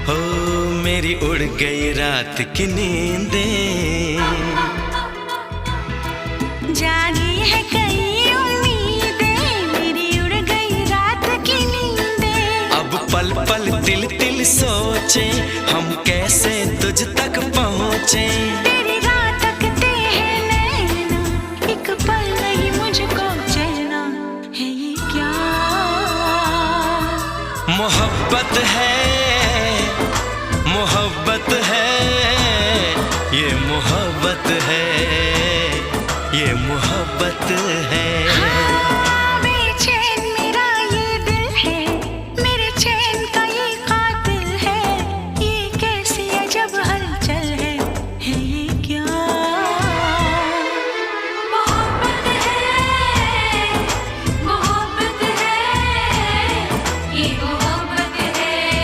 हो मेरी उड़ गई रात की नींदें, जागी है कई उम्मीदें, मेरी उड़ गई रात की नींदें। अब पल पल तिल तिल सोचे हम कैसे तुझ तक पहुँचे। तेरी राह तकते हैं नैना, एक पल नहीं मुझको चैना, है ये क्या मोहब्बत है